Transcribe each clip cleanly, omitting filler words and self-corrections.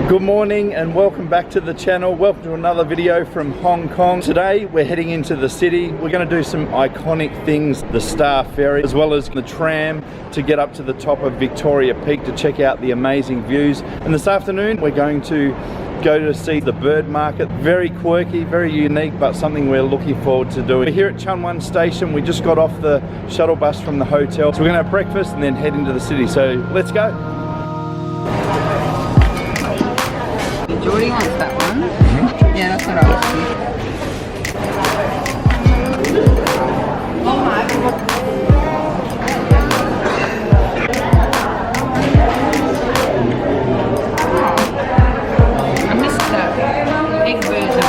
Good morning and welcome back to the channel. Welcome to another video from Hong Kong. Today we're heading into the city. We're going to do some iconic things, the Star Ferry as well as the tram to get up to the top of Victoria Peak to check out the amazing views. And this afternoon we're going to go to see the bird market. Very quirky, very unique, but something we're looking forward to doing. We're here at Chunwan Station. We just got off the shuttle bus from the hotel. So we're going to have breakfast and then head into the city. So let's go. Jordy wants that one. Mm-hmm. Yeah, that's what I was thinking. I missed that big version.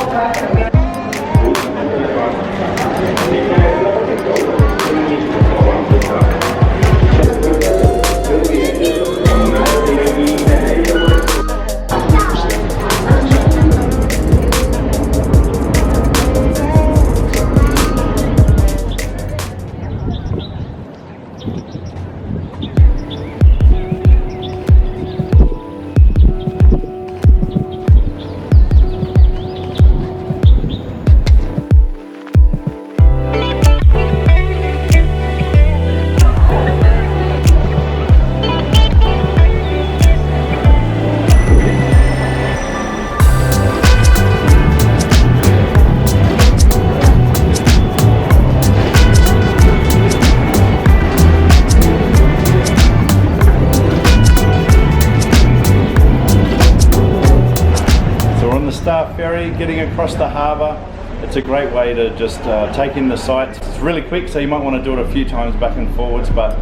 Star Ferry, getting across the harbour. It's a great way to just take in the sights. It's really quick, so you might want to do it a few times back and forwards, but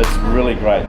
it's really great.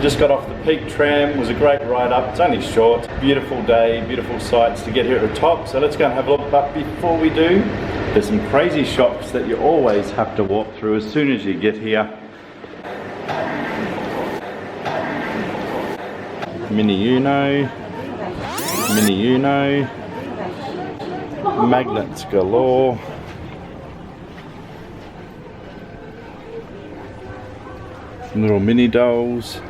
Just got off the Peak Tram. It was a great ride up. It's only short. Beautiful day, beautiful sights to get here at the top. So let's go and have a look. But before we do, there's some crazy shops that you always have to walk through as soon as you get here. Mini Uno, magnets galore. Little mini dolls.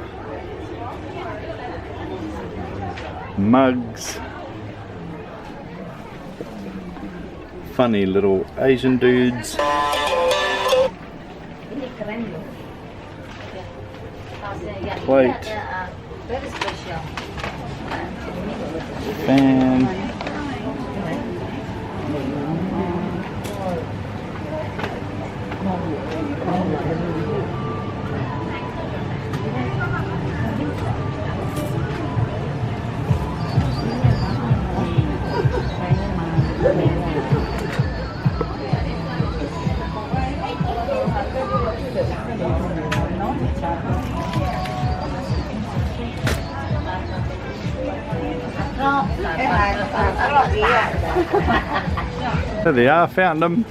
Mugs, funny little Asian dudes, plate, fan, There they are, found them.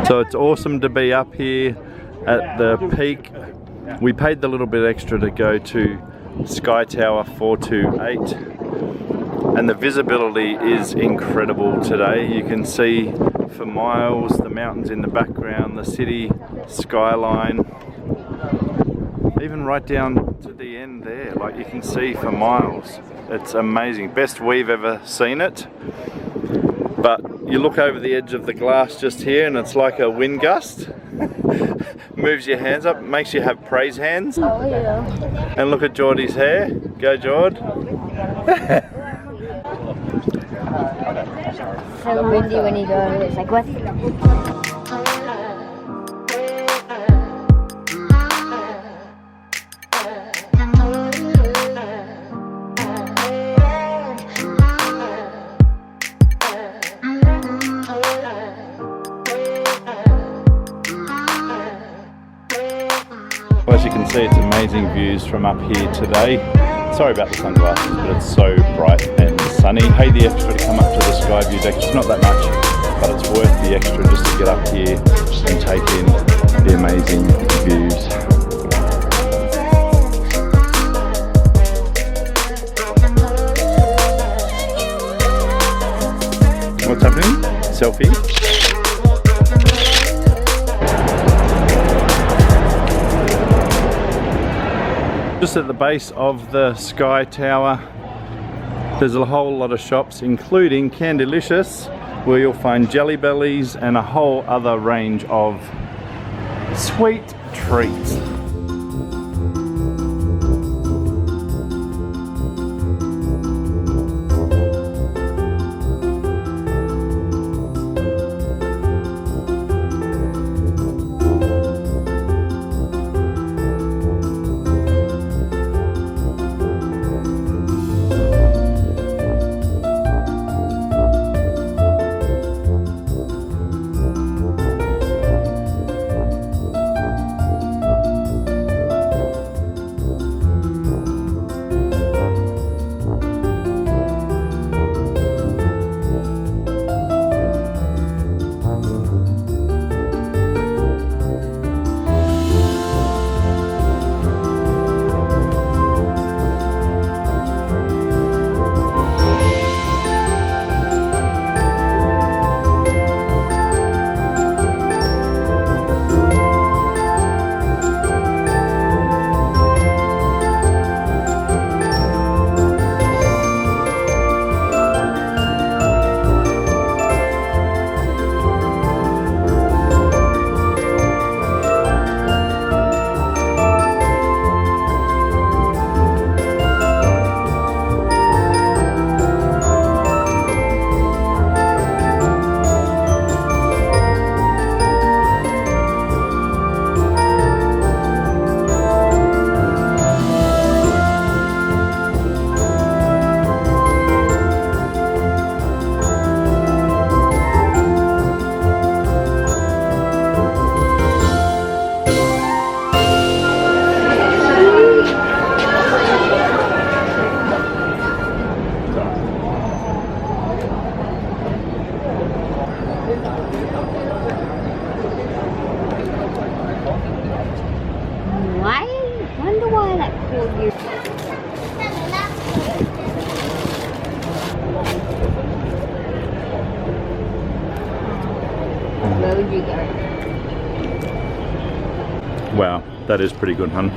So it's awesome to be up here at the peak. We paid the little bit extra to go to Sky Tower 428 and the visibility is incredible today. You can see for miles, the mountains in the background, the city skyline, even right down to the end there, like you can see for miles. It's amazing, best we've ever seen it. But you look over the edge of the glass just here and it's like a wind gust. Moves your hands up, makes you have praise hands. Oh yeah. And look at Geordie's hair. Go Jord. So windy when you go, it's like what? Well, as you can see, it's amazing views from up here today. Sorry about the sunglasses, but it's so bright and sunny. Pay the extra to come up to the sky view deck. It's not that much, but it's worth the extra just to get up here and take in the amazing views. What's happening? Selfie? Just at the base of the Sky Tower, there's a whole lot of shops, including Candylicious, where you'll find jelly bellies and a whole other range of sweet treats. Where would you go? Wow, that is pretty good, hun.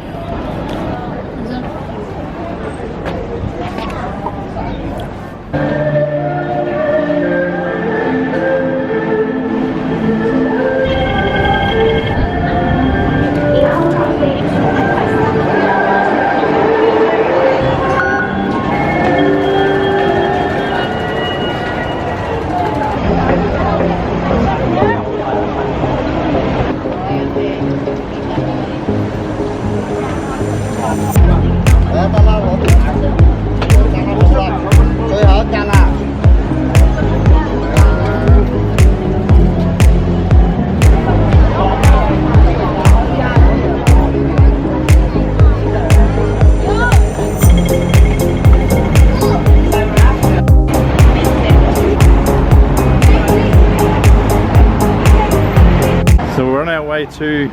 To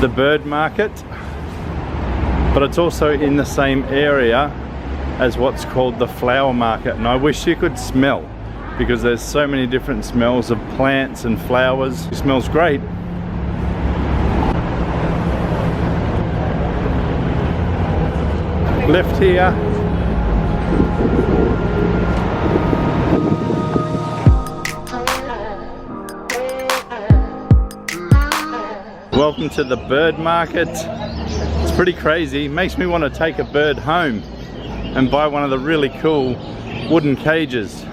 the bird market, but it's also in the same area as what's called the flower market, and I wish you could smell because there's so many different smells of plants and flowers. It smells great. Left here. Welcome to the bird market. It's pretty crazy. Makes me want to take a bird home and buy one of the really cool wooden cages.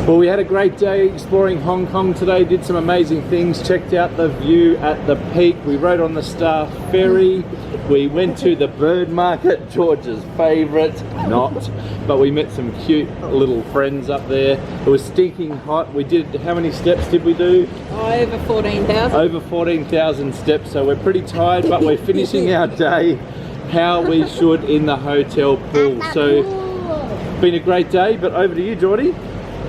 Well, we had a great day exploring Hong Kong today, did some amazing things, checked out the view at the Peak, we rode on the Star Ferry, we went to the bird market, George's favourite, not, but we met some cute little friends up there. It was stinking hot. We did, how many steps did we do? Over 14,000. Over 14,000 steps, so we're pretty tired, but we're finishing our day how we should in the hotel pool. So, been a great day, but over to you, Geordie.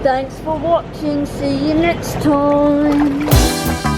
Thanks for watching. See you next time.